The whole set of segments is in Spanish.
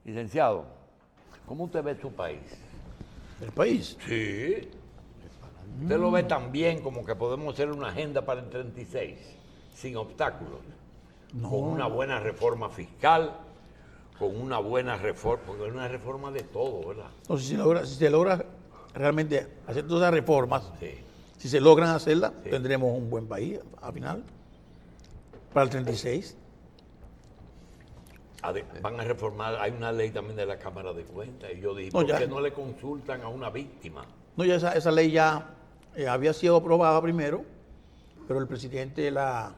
Licenciado, ¿cómo usted ve su país? ¿El país? Sí. ¿Usted lo ve tan bien como que podemos hacer una agenda para el 36, sin obstáculos? No. Con una buena reforma fiscal, con una buena reforma, porque es una reforma de todo, ¿verdad? Entonces, si se logra realmente hacer todas esas reformas, Sí. si se logran hacerlas, Sí. tendremos un buen país al final, para el 36. Van a reformar, hay una ley también de la Cámara de Cuentas, y yo dije, No, ¿por ya. qué no le consultan a una víctima? No, ya esa ley ya había sido aprobada primero, pero el presidente la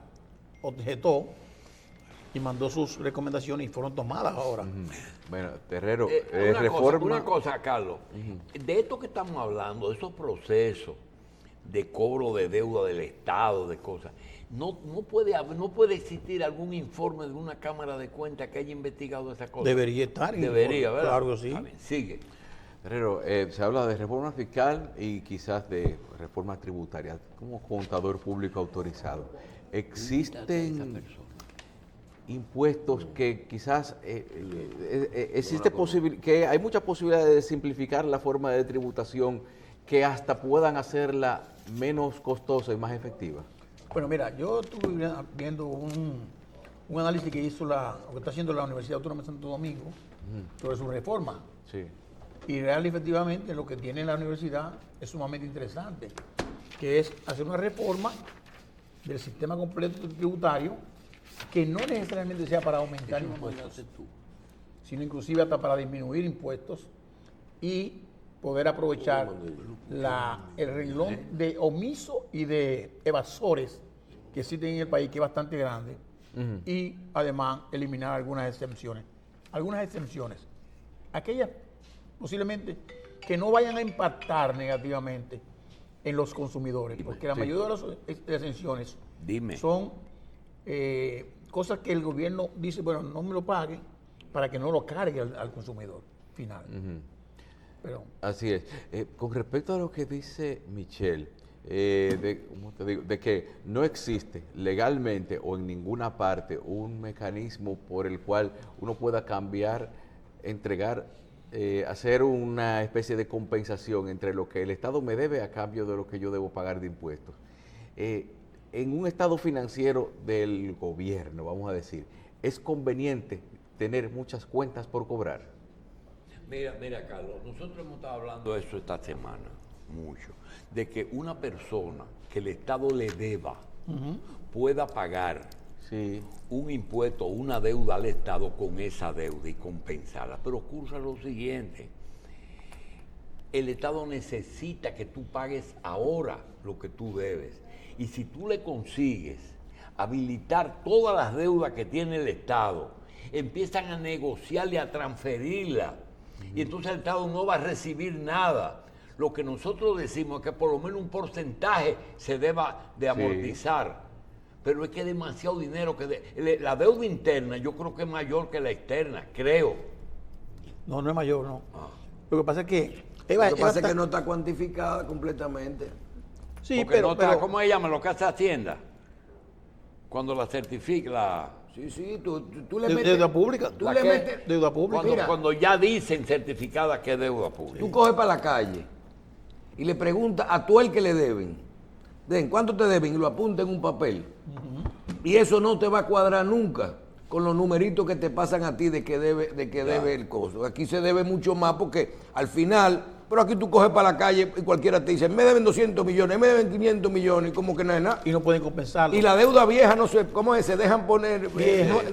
objetó y mandó sus recomendaciones y fueron tomadas ahora. Bueno, Terrero, Una cosa, Carlos, de esto que estamos hablando, de esos procesos de cobro de deuda del Estado, de cosas, no puede existir algún informe de una Cámara de Cuentas que haya investigado esa cosa. Debería estar. Debería, ¿verdad? Claro que sí. Está bien, sigue. Terrero, se habla de reforma fiscal y quizás de reforma tributaria. Como contador público autorizado, ¿existen impuestos que quizás que hay mucha posibilidad de simplificar la forma de tributación que hasta puedan hacerla menos costosa y más efectiva? Bueno, mira, yo estuve viendo un análisis que hizo o que está haciendo la Universidad Autónoma de Santo Domingo sobre su reforma. Sí. Y real y efectivamente lo que tiene la universidad es sumamente interesante, que es hacer una reforma del sistema completo tributario que no necesariamente sea para aumentar impuestos, sino inclusive hasta para disminuir impuestos y poder aprovechar el renglón de omiso y de evasores que existen en el país, que es bastante grande, y además eliminar algunas exenciones. Aquellas posiblemente que no vayan a impactar negativamente en los consumidores, porque la mayoría de las exenciones son cosas que el gobierno dice, bueno, no me lo pague para que no lo cargue al consumidor final. Pero, así es. Con respecto a lo que dice Michelle, ¿cómo te digo? De que no existe legalmente o en ninguna parte un mecanismo por el cual uno pueda cambiar, entregar, hacer una especie de compensación entre lo que el Estado me debe a cambio de lo que yo debo pagar de impuestos. En un estado financiero del gobierno, vamos a decir, ¿es conveniente tener muchas cuentas por cobrar? Mira, Carlos, nosotros hemos estado hablando de eso esta semana, mucho, de que una persona que el Estado le deba pueda pagar un impuesto o una deuda al Estado con esa deuda y compensarla. Pero ocurre lo siguiente, el Estado necesita que tú pagues ahora lo que tú debes. Y si tú le consigues habilitar todas las deudas que tiene el Estado, empiezan a negociar y a transferirla. Y entonces el Estado no va a recibir nada. Lo que nosotros decimos es que por lo menos un porcentaje se deba de amortizar. Pero es que es demasiado dinero. La deuda interna yo creo que es mayor que la externa, creo. no es mayor, no. Lo que pasa es que... Lo que pasa es que no está cuantificada completamente. Sí, Porque no está, ¿cómo se llama lo que hace Hacienda? Cuando la certifica, Sí, tú le metes... Deuda pública. Tú le metes... Deuda pública. cuando ya dicen certificada que es deuda pública. Tú coges para la calle y le preguntas a todo el que le deben, ¿cuánto te deben? Y lo apunta en un papel. Y eso no te va a cuadrar nunca con los numeritos que te pasan a ti de que debe el costo. Aquí se debe mucho más porque al final, pero aquí tú coges para la calle y cualquiera te dice, me deben 200 millones, me deben 500 millones, como que no es nada. Y no pueden compensarlo. Y la deuda vieja, no sé, ¿cómo es? Se dejan poner,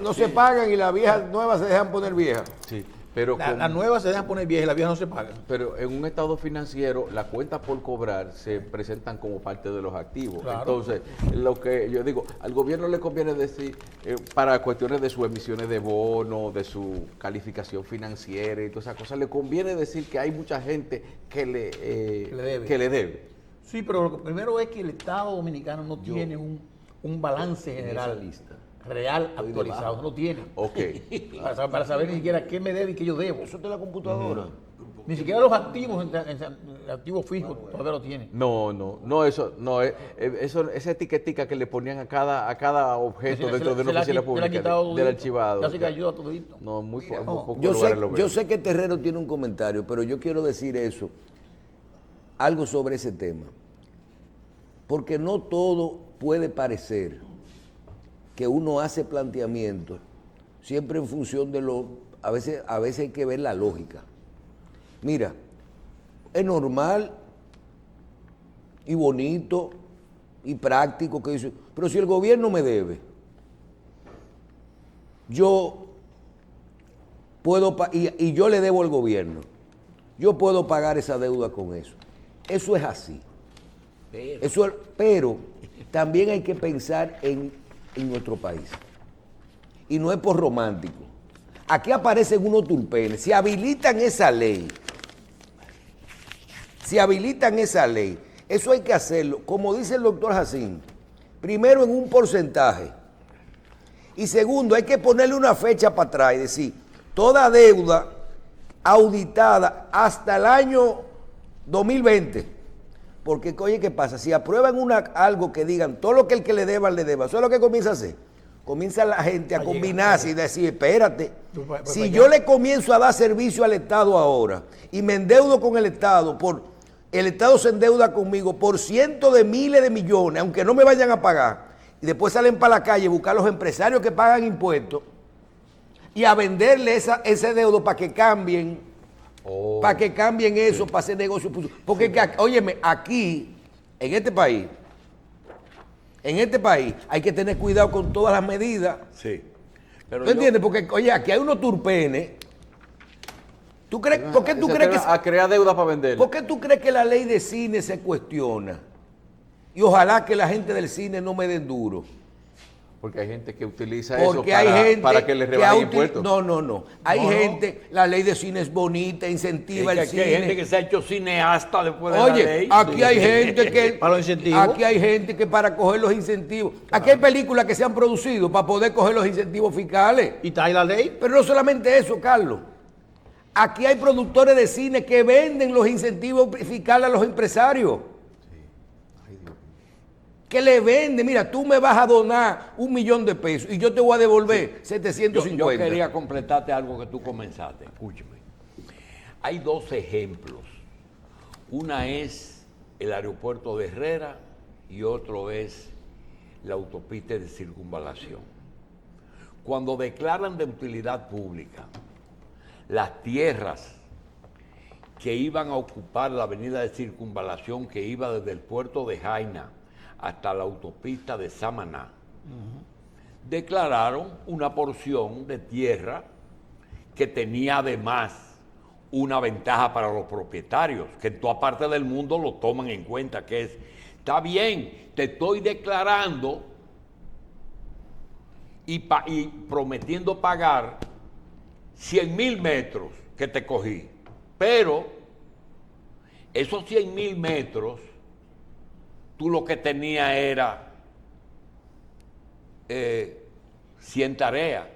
no se pagan y las viejas nuevas se dejan poner viejas. Sí, pero las nuevas se dejan poner viejas y las viejas no se pagan. Pero en un estado financiero, las cuentas por cobrar se presentan como parte de los activos. Claro. Entonces, lo que yo digo, al gobierno le conviene decir, para cuestiones de sus emisiones de bonos, de su calificación financiera y todas esas cosas, le conviene decir que hay mucha gente que le debe. Sí, pero lo primero es que el Estado Dominicano no tiene un balance general real actualizado, no lo tiene. Ok. Para saber ni siquiera qué me debe y qué yo debo. Eso es de la computadora. Ni siquiera los activos, activos fijos, todavía lo tienen. No, esa etiquetica que le ponían a cada objeto dentro de una oficina pública, del archivado. Casi que ayuda a todito. No, muy poco. Yo sé que Terrero tiene un comentario, pero yo quiero decir algo sobre ese tema. Porque no todo puede parecer que uno hace planteamientos siempre en función de a veces hay que ver la lógica. Mira, es normal y bonito y práctico que dice, pero si el gobierno me debe, yo puedo, y yo le debo al gobierno, yo puedo pagar esa deuda con eso. Eso es así. Pero también hay que pensar en nuestro país. Y no es por romántico. Aquí aparecen unos tulpenes. Si habilitan esa ley, eso hay que hacerlo, como dice el doctor Jacín, primero en un porcentaje. Y segundo, hay que ponerle una fecha para atrás y decir, toda deuda auditada hasta el año 2020. Porque, oye, ¿qué pasa? Si aprueban algo que digan, todo lo que el que le deba, eso es lo que comienza a hacer. Comienza la gente a combinarse y decir, espérate, si yo le comienzo a dar servicio al Estado ahora y me endeudo con el Estado, el Estado se endeuda conmigo por cientos de miles de millones, aunque no me vayan a pagar, y después salen para la calle a buscar a los empresarios que pagan impuestos y a venderle ese deudo para que cambien. Para que cambien eso, para hacer negocio. Porque, óyeme, aquí, en este país, hay que tener cuidado con todas las medidas. Sí. ¿Tú entiendes? Porque, oye, aquí hay unos turpenes. ¿Por qué tú crees que a crear deuda para vender? ¿Por qué tú crees que la ley de cine se cuestiona? Y ojalá que la gente del cine no me den duro. Porque hay gente que utiliza porque eso para que le rebajen impuestos. No. Hay gente, la ley de cine es bonita, incentiva el cine. Hay gente que se ha hecho cineasta después de la ley. Oye, aquí hay gente que... para los incentivos. Aquí hay gente que para coger los incentivos. Aquí hay películas que se han producido para poder coger los incentivos fiscales. ¿Y está ahí la ley? Pero no solamente eso, Carlos. Aquí hay productores de cine que venden los incentivos fiscales a los empresarios. Que le venden, mira, tú me vas a donar $1 millón y yo te voy a devolver 750. Yo quería completarte algo que tú comenzaste. Escúchame. Hay dos ejemplos. Una es el aeropuerto de Herrera y otro es la autopista de circunvalación. Cuando declaran de utilidad pública las tierras que iban a ocupar la avenida de circunvalación que iba desde el puerto de Jaina hasta la autopista de Samaná, declararon una porción de tierra que tenía además una ventaja para los propietarios, que en toda parte del mundo lo toman en cuenta, que es, está bien, te estoy declarando y prometiendo pagar 100,000 metros que te cogí, pero esos 100,000 metros tú lo que tenías era 100 tareas.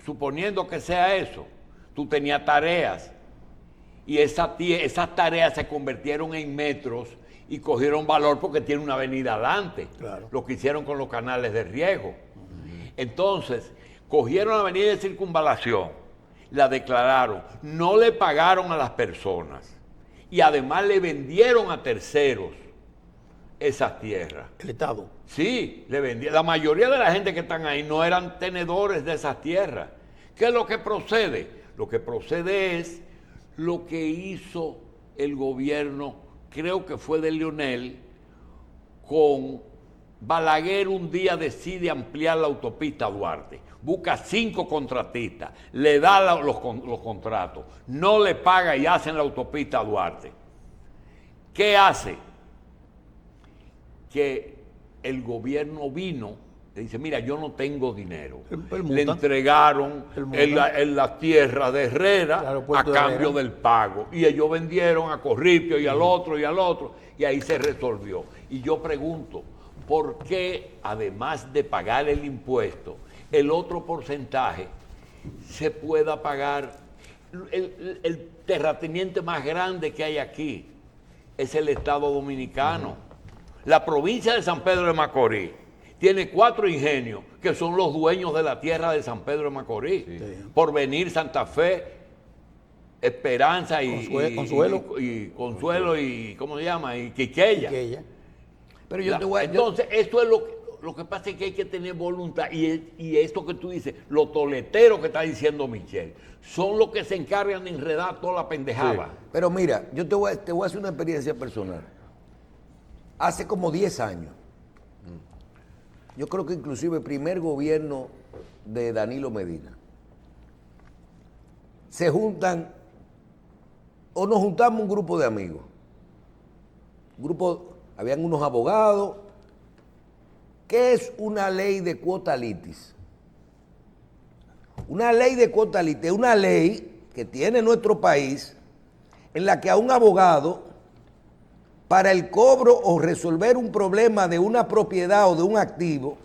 Suponiendo que sea eso, tú tenías tareas y esas tareas se convirtieron en metros y cogieron valor porque tiene una avenida adelante. Claro. Lo que hicieron con los canales de riego. Entonces, cogieron la avenida de circunvalación, la declararon, no le pagaron a las personas y además le vendieron a terceros esas tierras. El Estado. Sí, le vendían. La mayoría de la gente que están ahí no eran tenedores de esas tierras. ¿Qué es lo que procede? Lo que procede es lo que hizo el gobierno, creo que fue de Leonel, con Balaguer un día decide ampliar la autopista Duarte. Busca 5 contratistas, le da los contratos, no le paga y hacen la autopista Duarte. ¿Qué hace? Que el gobierno vino, le dice, mira, yo no tengo dinero. Le entregaron en las tierras de Herrera a cambio del pago. Y ellos vendieron a Corripio y al otro, y ahí se resolvió. Y yo pregunto, ¿por qué, además de pagar el impuesto, el otro porcentaje se pueda pagar el terrateniente más grande que hay aquí es el Estado Dominicano. La provincia de San Pedro de Macorís tiene 4 ingenios que son los dueños de la tierra de San Pedro de Macorís. Porvenir, Santa Fe, Esperanza Consuelo y ¿cómo se llama? Y Quiqueya. Pero yo te voy a... Entonces, esto es lo que pasa es que hay que tener voluntad. Y esto que tú dices, los toleteros que está diciendo Michel, son los que se encargan de enredar toda la pendejada. Sí. Pero mira, yo te voy a hacer una experiencia personal. Hace como 10 años, yo creo que inclusive el primer gobierno de Danilo Medina, se juntan, o nos juntamos un grupo de amigos. Habían unos abogados. ¿Qué es una ley de cuota litis? Una ley de cuota litis es una ley que tiene nuestro país en la que a un abogado, para el cobro o resolver un problema de una propiedad o de un activo,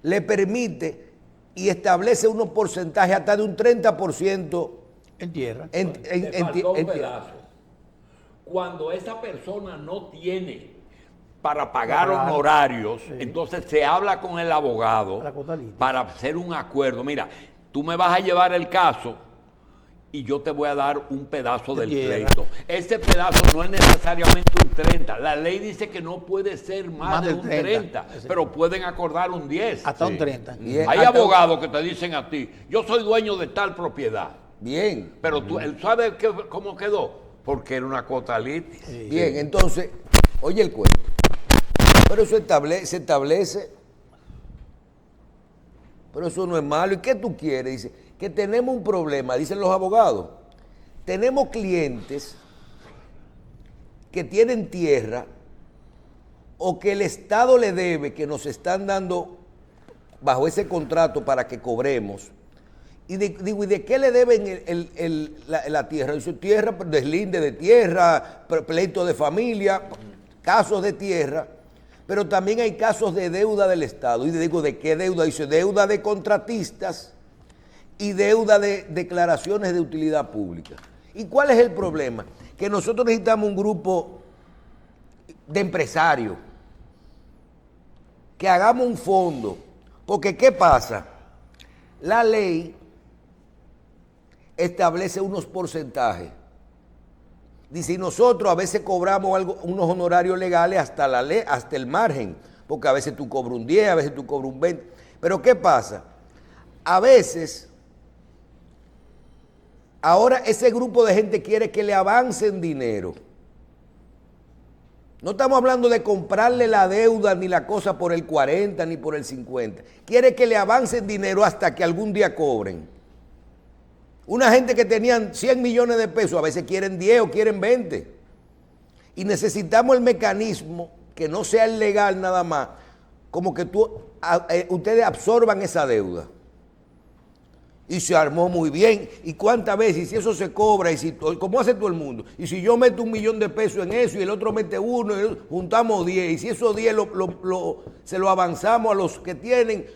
le permite y establece unos porcentajes hasta de un 30% en tierra. Un pedazo. Cuando esa persona no tiene para pagar honorarios, entonces se habla con el abogado para hacer un acuerdo. Mira, tú me vas a llevar el caso y yo te voy a dar un pedazo del pleito. Ese pedazo no es necesariamente un 30. La ley dice que no puede ser más de un 30, pero pueden acordar un 10. Hasta un 30. Hay abogados que te dicen a ti, yo soy dueño de tal propiedad. Bien. Pero tú, ¿sabes cómo quedó? Porque era una cuota litis. Bien, entonces, oye el cuento. Pero eso se establece. Pero eso no es malo. ¿Y qué tú quieres? Dice que tenemos un problema, dicen los abogados. Tenemos clientes que tienen tierra o que el Estado le debe, que nos están dando bajo ese contrato para que cobremos. Y digo, ¿y de qué le deben la tierra? Dice, tierra, deslinde de tierra, pleito de familia, casos de tierra, pero también hay casos de deuda del Estado. Y digo, ¿de qué deuda? Dice, deuda de contratistas y deuda de declaraciones de utilidad pública. ¿Y cuál es el problema? Que nosotros necesitamos un grupo de empresarios, que hagamos un fondo, porque ¿qué pasa? La ley establece unos porcentajes. Dice, y nosotros a veces cobramos unos honorarios legales hasta la ley, hasta el margen, porque a veces tú cobras un 10, a veces tú cobras un 20. Pero ¿qué pasa? A veces, ahora ese grupo de gente quiere que le avancen dinero. No estamos hablando de comprarle la deuda ni la cosa por el 40 ni por el 50. Quiere que le avancen dinero hasta que algún día cobren. Una gente que tenían 100 millones de pesos, a veces quieren 10 o quieren 20. Y necesitamos el mecanismo que no sea el legal nada más, como que ustedes absorban esa deuda. Y se armó muy bien. ¿Y cuántas veces? Y si eso se cobra, y si, ¿cómo hace todo el mundo? Y si yo meto $1 millón en eso y el otro mete 1, juntamos 10. Y si esos 10 se lo avanzamos a los que tienen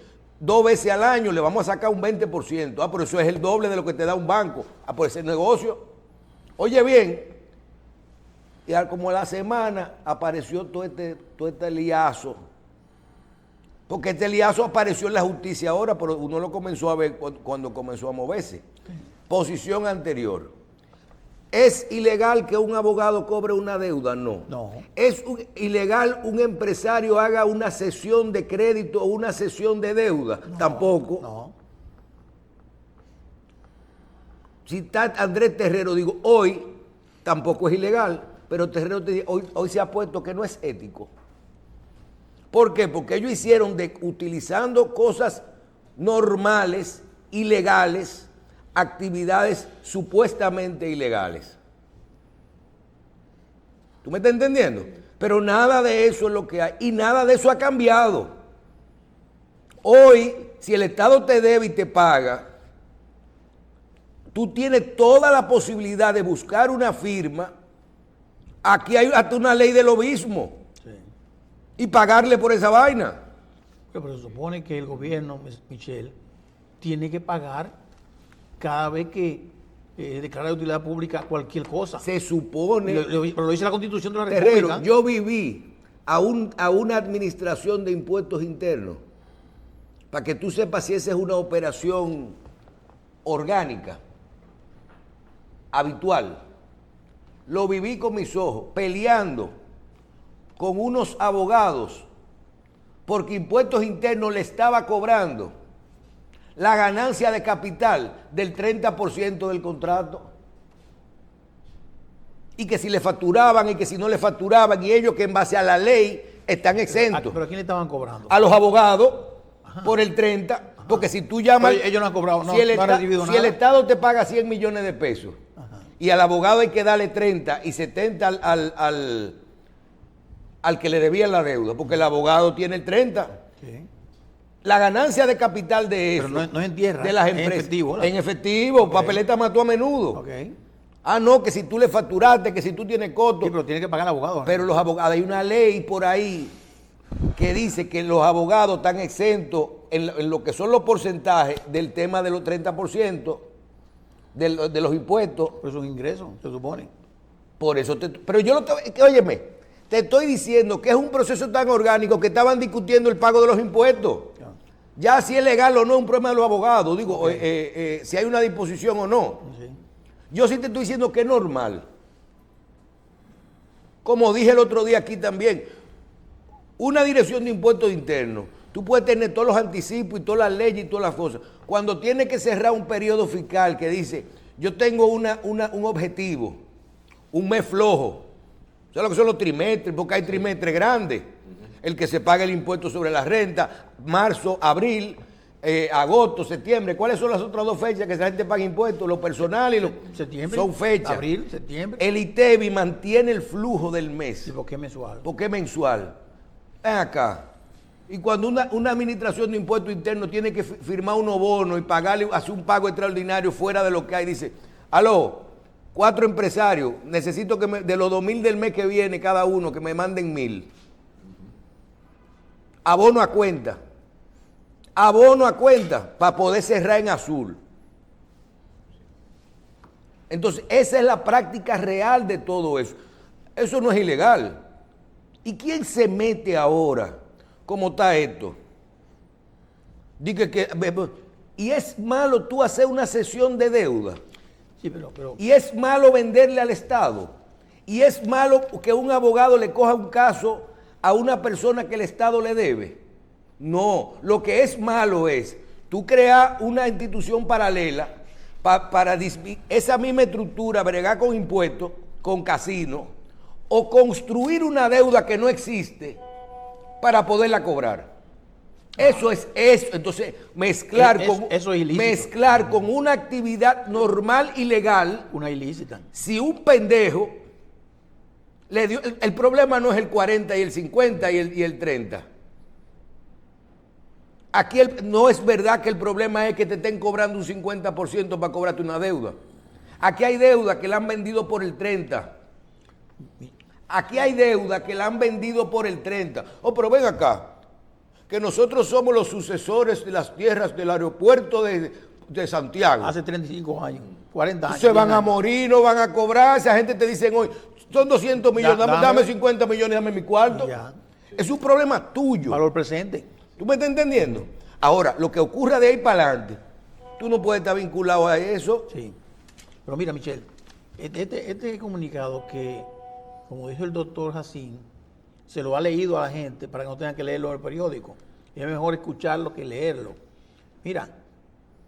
2 veces al año, le vamos a sacar un 20%. Ah, pero eso es el doble de lo que te da un banco. Ah, por ese negocio. Oye bien, y como a la semana apareció todo este liazo. Porque este liazo apareció en la justicia ahora, pero uno lo comenzó a ver cuando comenzó a moverse. Posición anterior. ¿Es ilegal que un abogado cobre una deuda? No. ¿Es ilegal un empresario haga una cesión de crédito o una cesión de deuda? Tampoco. No. Si está Andrés Terrero, digo, hoy tampoco es ilegal, pero Terrero te dice, hoy se ha puesto que no es ético. ¿Por qué? Porque ellos hicieron utilizando cosas normales, ilegales, actividades supuestamente ilegales. ¿Tú me estás entendiendo? Pero nada de eso es lo que hay y nada de eso ha cambiado. Hoy, si el Estado te debe y te paga, tú tienes toda la posibilidad de buscar una firma. Aquí hay hasta una ley de lobismo. Y pagarle por esa vaina. Pero se supone que el gobierno, Michel, tiene que pagar cada vez que declarar de utilidad pública cualquier cosa. Se supone... Pero lo dice la Constitución de la Terrero, República. yo viví a una administración de impuestos internos, para que tú sepas si esa es una operación orgánica, habitual. Lo viví con mis ojos, peleando con unos abogados, porque impuestos internos le estaba cobrando la ganancia de capital del 30% del contrato. Y que si le facturaban y que si no le facturaban, y ellos que en base a la ley están exentos. ¿Pero a quién le estaban cobrando? A los abogados, por el 30%, porque si tú llamas... Pero ellos no han cobrado, si no han recibido si nada. el Estado te paga 100 millones de pesos, y al abogado hay que darle 30 y 70 al que le debían la deuda, porque el abogado tiene el 30%. Sí. La ganancia de capital de eso, Pero no es en tierra, de las es en empresas, efectivo, ¿no? en efectivo, Ok. papeleta mató a menudo. Ok. Ah, no, que si tú le facturaste, que si tú tienes costo. Sí, pero tiene que pagar el abogado. Pero los abogados, hay una ley por ahí que dice que los abogados están exentos en lo que son los porcentajes del tema de los 30% de los impuestos. Pero es un ingreso, se supone. Por eso pero yo no te, óyeme, te estoy diciendo que es un proceso tan orgánico que estaban discutiendo el pago de los impuestos. Ya si es legal o no es un problema de los abogados, digo, si hay una disposición o no. Sí. Yo sí te estoy diciendo que es normal. Como dije el otro día aquí también, una dirección de impuestos internos, tú puedes tener todos los anticipos y todas las leyes y todas las cosas. Cuando tienes que cerrar un periodo fiscal que dice, yo tengo un objetivo, un mes flojo, ¿sabes lo que son los trimestres? Porque hay trimestres grandes. El que se paga el impuesto sobre la renta, marzo, abril, agosto, septiembre. ¿Cuáles son las otras dos fechas que la gente paga impuestos? Lo personal y lo... Septiembre. Son fechas. Abril, septiembre. El ITEBI mantiene el flujo del mes. ¿Y por qué mensual? Porque es mensual. Ven acá. Y cuando una administración de impuestos internos tiene que firmar unos bonos y pagarle, hacer un pago extraordinario fuera de lo que hay, dice, aló, 4 empresarios, necesito que de los 2,000 del mes que viene cada uno, que me manden 1,000. Abono a cuenta. Abono a cuenta para poder cerrar en azul. Entonces, esa es la práctica real de todo eso. Eso no es ilegal. ¿Y quién se mete ahora? ¿Cómo está esto? Y es malo tú hacer una cesión de deuda. Sí, pero Y es malo venderle al Estado. Y es malo que un abogado le coja un caso a una persona que el Estado le debe. No, lo que es malo es tú crear una institución paralela para esa misma estructura, bregar con impuestos, con casinos, o construir una deuda que no existe para poderla cobrar. Eso es eso. Entonces, eso es ilícito. mezclar con una actividad normal y legal. una ilícita. Si un pendejo le dio, el problema no es el 40 y el 50 y el 30. Aquí no es verdad que el problema es que te estén cobrando un 50% para cobrarte una deuda. Aquí hay deuda que la han vendido por el 30%. Aquí hay deuda que la han vendido por el 30%. Oh, pero ven acá, que nosotros somos los sucesores de las tierras del aeropuerto de Santiago. Hace 35 años, 40 años. Se van 10 a años. morir, no van a cobrar. Esa gente te dicen hoy, son 200 millones, Dame. dame 50 millones, dame mi cuarto. Ya. Es un problema tuyo. Valor presente. ¿Tú me estás entendiendo? Ahora, lo que ocurra de ahí para adelante, tú no puedes estar vinculado a eso. Sí. Pero mira, Michelle, este comunicado que, como dijo el doctor Jacín, se lo ha leído a la gente para que no tengan que leerlo en el periódico. Es mejor escucharlo que leerlo. Mira,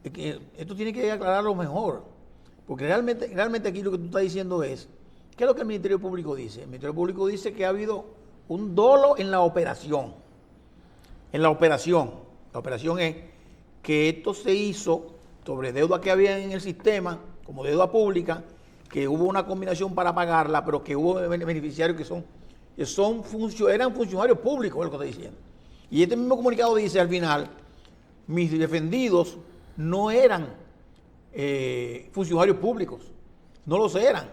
es que esto tiene que aclararlo mejor. Porque realmente aquí lo que tú estás diciendo es, ¿qué es lo que el Ministerio Público dice? El Ministerio Público dice que ha habido un dolo en la operación. En la operación. La operación es que esto se hizo sobre deuda que había en el sistema, como deuda pública, que hubo una combinación para pagarla, pero que hubo beneficiarios que eran funcionarios públicos, es lo que estoy diciendo. Y este mismo comunicado dice al final, mis defendidos no eran funcionarios públicos, no los eran.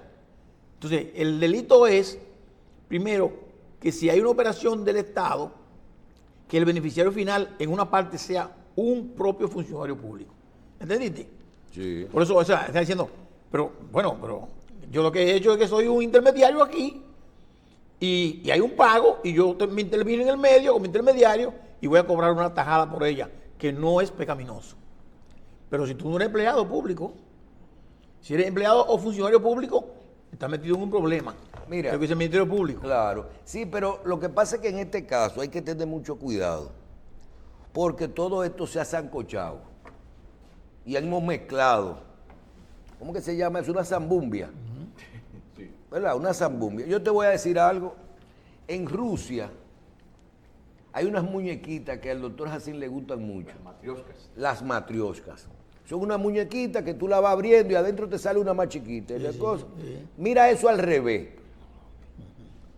Entonces, el delito es, primero, que si hay una operación del Estado, que el beneficiario final en una parte sea un propio funcionario público. ¿Entendiste? Sí. Por eso, o sea, está diciendo, Pero, bueno, pero yo lo que he hecho es que soy un intermediario aquí y hay un pago y yo me intervino en el medio como intermediario y voy a cobrar una tajada por ella, que no es pecaminoso. Pero si tú no eres empleado público, si eres empleado o funcionario público, estás metido en un problema. Mira, lo que es el Ministerio Público. Claro, sí, pero lo que pasa es que en este caso hay que tener mucho cuidado, porque todo esto se ha sancochado y hemos mezclado. ¿Cómo que se llama? Es una zambumbia. ¿Verdad? Una zambumbia. Yo te voy a decir algo. En Rusia hay unas muñequitas que al doctor Jacín le gustan mucho. Las matrioscas. Son unas muñequitas que tú la vas abriendo y adentro te sale una más chiquita. Sí, sí. Mira eso al revés.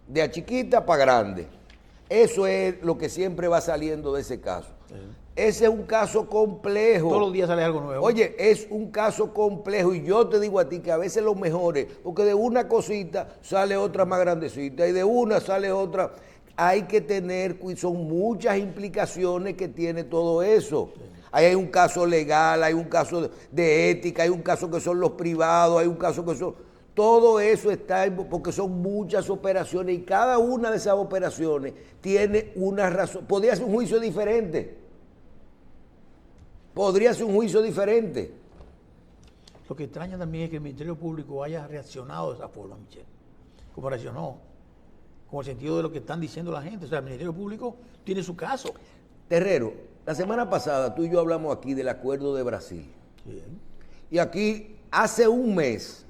De a chiquita para grande. Eso es lo que siempre va saliendo de ese caso. Sí. Ese es un caso complejo. Todos los días sale algo nuevo. Oye, es un caso complejo y yo te digo a ti que a veces lo mejor es, porque de una cosita sale otra más grandecita y de una sale otra. Hay que tener, son muchas implicaciones que tiene todo eso. Sí. Ahí hay un caso legal, hay un caso de ética, hay un caso que son los privados, hay un caso que son... Todo eso está, porque son muchas operaciones y cada una de esas operaciones tiene una razón. Podría ser un juicio diferente. Podría ser un juicio diferente. Lo que extraña también es que el Ministerio Público haya reaccionado de esa forma, Michel. Como reaccionó. Con el sentido de lo que están diciendo la gente. O sea, el Ministerio Público tiene su caso. Terrero, la semana pasada tú y yo hablamos aquí del acuerdo de Brasil. Bien. Y aquí, hace un mes,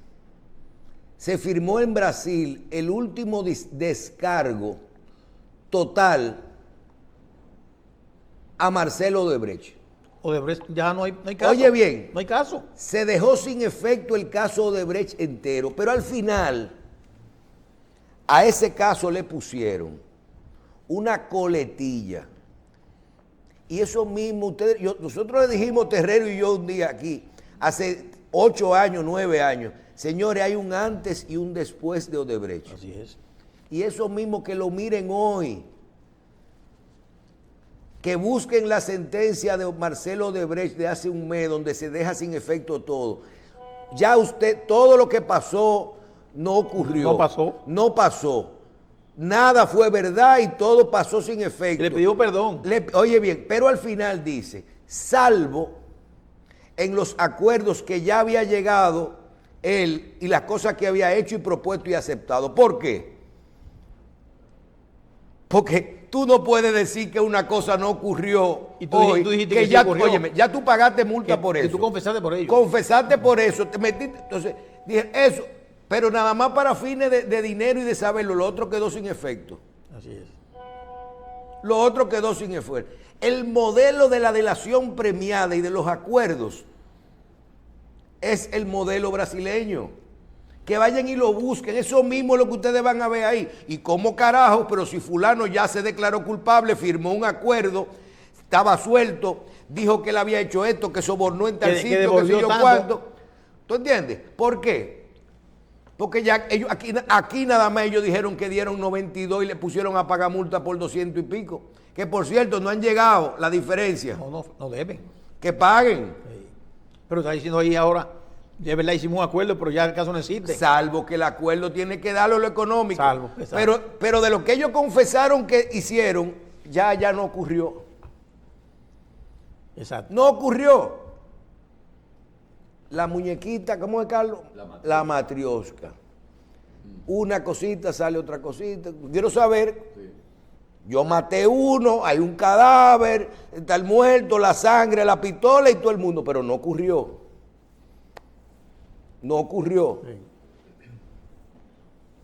se firmó en Brasil el último descargo total a Marcelo Odebrecht. Odebrecht ya no hay caso. Oye bien, no hay caso. Se dejó sin efecto el caso Odebrecht entero, pero al final a ese caso le pusieron una coletilla. Y eso mismo, nosotros le dijimos, Terrero y yo un día aquí, hace 8 años, 9 años, señores, hay un antes y un después de Odebrecht. Así es. Y eso mismo que lo miren hoy. Que busquen la sentencia de Marcelo Odebrecht de hace un mes, donde se deja sin efecto todo. Ya usted, todo lo que pasó no ocurrió. No pasó. No pasó. Nada fue verdad y todo pasó sin efecto. Le pidió perdón. Oye bien, pero al final dice, salvo en los acuerdos que ya había llegado él y las cosas que había hecho y propuesto y aceptado. ¿Por qué? Porque tú no puedes decir que una cosa no ocurrió y tú dijiste que ya, sí ocurrió. Óyeme, ya tú pagaste multa por eso. Y tú confesaste por ello. Confesaste por eso, te metiste. Entonces, dije, eso, pero nada más para fines de dinero y de saberlo, lo otro quedó sin efecto. Así es. Lo otro quedó sin efecto. El modelo de la delación premiada y de los acuerdos es el modelo brasileño. Que vayan y lo busquen, eso mismo es lo que ustedes van a ver ahí. Y cómo carajo, pero si fulano ya se declaró culpable, firmó un acuerdo, estaba suelto, dijo que él había hecho esto, que sobornó en tal sitio, que sé yo cuánto. ¿Tú entiendes? ¿Por qué? Porque ya ellos, aquí nada más ellos dijeron que dieron 92 y le pusieron a pagar multa por 200 y pico. Que por cierto, no han llegado la diferencia. No deben. Que paguen. Sí. Pero está diciendo ahí ahora... De verdad hicimos un acuerdo, pero ya el caso no existe. Salvo que el acuerdo tiene que darlo lo económico. Salvo, pero de lo que ellos confesaron que hicieron, ya no ocurrió. Exacto. No ocurrió. La muñequita, ¿cómo es, Carlos? La matriosca. Una cosita, sale otra cosita. Quiero saber, yo maté uno, hay un cadáver, está el muerto, la sangre, la pistola y todo el mundo, pero no ocurrió. No ocurrió. Sí.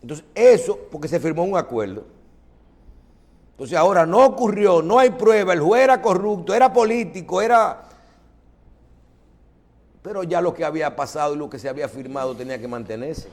Entonces, eso, porque se firmó un acuerdo. Entonces, ahora no ocurrió, no hay prueba, el juez era corrupto, era político, era... Pero ya lo que había pasado y lo que se había firmado tenía que mantenerse.